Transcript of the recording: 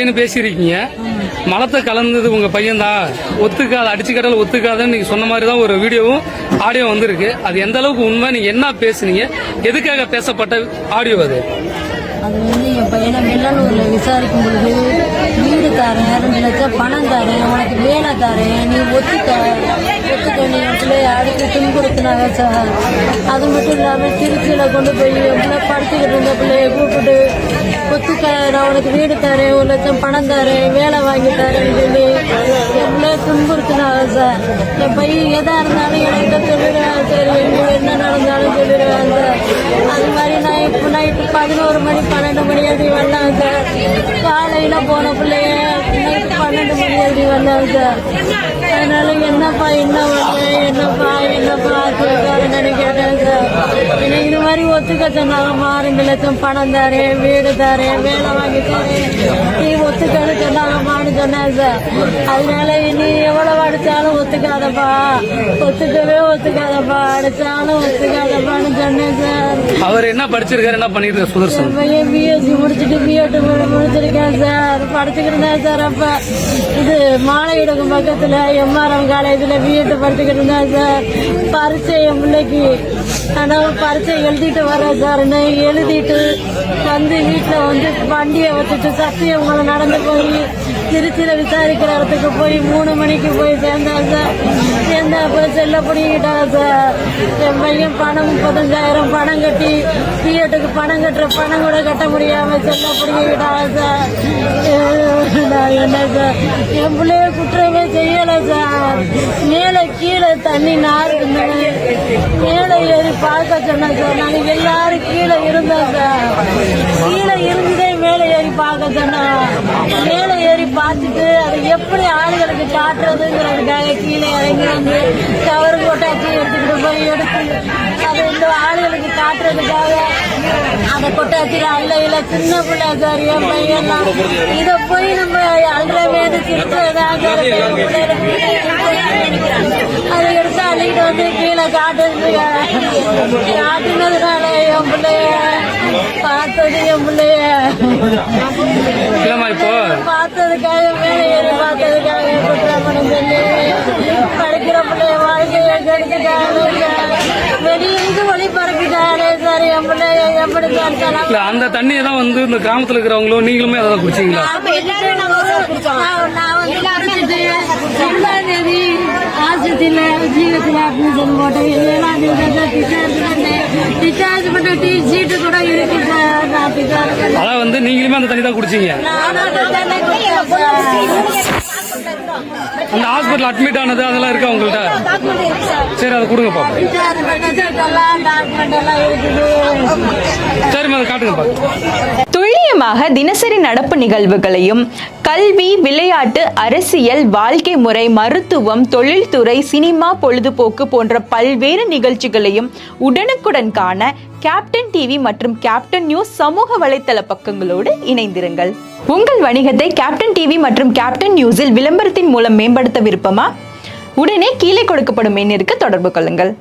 பையனு பேசியிருக்கீங்க. மலத்தை கலந்தது உங்க பையன் தான், ஒத்துக்காத அடிச்சு கட்டல ஒத்துக்காதன்னு நீங்க சொன்ன மாதிரி தான் ஒரு வீடியோவும் ஆடியோ வந்திருக்கு. அது எந்த அளவுக்கு உண்மை, நீங்க என்ன பேசுனீங்க, எதுக்காக பேசப்பட்ட ஆடியோ அது? அது என் பையனை வெள்ளலூர்ல விசாரிக்கும் பொழுது வீடு தாரேன், 2 லட்சம் பணம் தாரேன், உனக்கு வேலை தாரேன், நீ ஒத்துக்க நீ பிள்ளைய அடுத்து துன்புறுத்தினாங்க சார். அது மட்டும் இல்லாமல் திருச்சியில் கொண்டு போய் எவ்வளோ படிச்சுக்கிட்டு இருந்த பிள்ளைய கூப்பிட்டு ஒத்துக்க நான் உனக்கு வீடு தரேன், 1 லட்சம் பணம் தரேன், வேலை வாங்கி தரேன்னு சொல்லி எவ்வளோ துன்புறுத்தினாங்க சார். என் பையன் எதா இருந்தாலும் எனக்கு சொல்லிடுவேன், சரி என்ன நடந்தாலும் சொல்லிடுவேன் சார். அது மாதிரி நான் இப்போ நைட்டு 11 மணி 12 மணி எழுதி வந்தாங்க சார். காலையில போன பிள்ளைய நைட்டு 12 மணி எழுதி வந்தாங்க சார். அதனால என்னப்பா என்ன கேட்காருன்னு கேட்டேன் சார். எனக்கு இது மாதிரி ஒத்துக்க சொன்னாங்கம்மா, 2 லட்சம் பணம் தாரேன், வீடு தாரேன், வேலை வாங்கி தரேன், நீ ஒத்துக்கன்னு சொன்னாங்கம்மான்னு சொன்னேன் சார். அதனால நீ எவ்வளவு அடிச்சாலும் ஒத்துக்காதப்பா, ஒத்துக்காதப்பா, அடிச்சாலும் ஒத்துக்காதப்பான்னு சொன்னேன் சார். அவர் என்ன படிச்சிருக்காரு, என்ன பண்ணிருக்காரு சுதர்சன்? பையன் பிஎஸ்சி முடிச்சுட்டு பிஎட் முடிச்சிருக்கேன் சார், படிச்சுக்கிட்டு சார். அப்ப இது மாலையிடக்கும் பக்கத்துல எம்ஆர்எம் காலேஜ்ல பிஎட் படிச்சுக்கிட்டு இருந்தேன் சார். பரீட்சை என் பிள்ளைக்கு, ஆனால் பரீட்சை எழுதிட்டு வரேன் சார். எழுதிட்டு வந்து வீட்டில் வந்து வண்டியை வச்சுட்டு சத்தியமங்கலம் நடந்து போய் திருச்சியில் விசாரிக்கிற இடத்துக்கு போய் 3 மணிக்கு போய் சேர்ந்தேன் சார். சேர்ந்தப்ப செல்ல பிடிக்கிட்டாங்க சார். என் பையன் பணம் 35,000 பணம் கட்டி பிஎட்டுக்கு பணம் கட்டுற பணம் கூட கட்ட முடியாம செல்ல பிடிக்கிட்டாங்க சார். என்ன சார், என் பிள்ளைய குற்றமே செய்யலை சார். மேலே கீழே தண்ணி நார் இருந்தேன், மேலே ஏறி பார்க்க சொன்னேன் சார். நாங்கள் எல்லாரும் கீழே இருந்தோம் சார். கீழே இருந்ததே மேலே ஏறி பார்க்க சொன்னோம். மேலே ஏறி பார்த்துட்டு அதை எப்படி ஆளுகளுக்கு காட்டுறதுங்கிறதுக்காக கீழே இறங்கி வந்து கவரு கொட்டாச்சி எடுத்துக்கிட்டு போய் எடுத்து அதை இந்த ஆளுகளுக்கு காட்டுறதுக்காக அதை கொட்டாச்சியில் அல்லையில சின்ன பிள்ளை சார் என் பையன்லாம். இதை போய் நம்ம அல்றவேது சிரிச்சதான் சார். அதை எடுத்து அள்ளிக்கிட்டு வந்து கீழே காட்டுனதுனால என் பிள்ளைய பார்த்தது, என் பிள்ளைய பார்த்ததுக்காக மேலே ஏறி பார்த்ததுக்காக குற்றப்பணம் சொல்லி படிக்கிற பிள்ளைய வாழ்க்கையை கெடுத்துட்டாங்க. வெளியிருந்து ஒளி பரப்பிட்டாரு சார். என் பிள்ளைய எப்படி சார் அந்த தண்ணியை தான் வந்து இந்த கிராமத்தில் இருக்கிறவங்களும் நீங்களுமே அதை குடிச்சீங்களா? நான் வந்து குடிச்சிட்டு 2ஆம் தேதி ஆஸ்பத்திரியில் ஜீவத்தில் அட்மிஷன் போட்டேன். 7ஆம் தேதி டிஸ்சார்ஜ் பண்ண சீட்டு கூட இருக்கு சார். அதான் வந்து நீங்களுமே அந்த தண்ணி தான் குடிச்சீங்க? அந்த ஹாஸ்பிட்டல் அட்மிட் ஆனது அதெல்லாம் இருக்கா உங்கள்கிட்ட? சரி, அதை கொடுங்க பாப்பா. சரி, அதை காட்டுங்க பாப்பா. துல்லியமாக தினசரி நடப்பு நிகழ்வுகளையும் கல்வி, விளையாட்டு, அரசியல், வாழ்க்கை முறை, மருத்துவம், தொழில்துறை, சினிமா, பொழுதுபோக்கு போன்ற பல்வேறு நிகழ்ச்சிகளையும் உடனுக்குடன் காண கேப்டன் டிவி மற்றும் கேப்டன் நியூஸ் சமூக வலைத்தள பக்கங்களோடு இணைந்திருங்கள். உங்கள் வணிகத்தை கேப்டன் டிவி மற்றும் கேப்டன் நியூஸில் விளம்பரத்தின் மூலம் மேம்படுத்த விருப்பமா? உடனே கீழே கொடுக்கப்படும் எண்ணிற்கு தொடர்பு கொள்ளுங்கள்.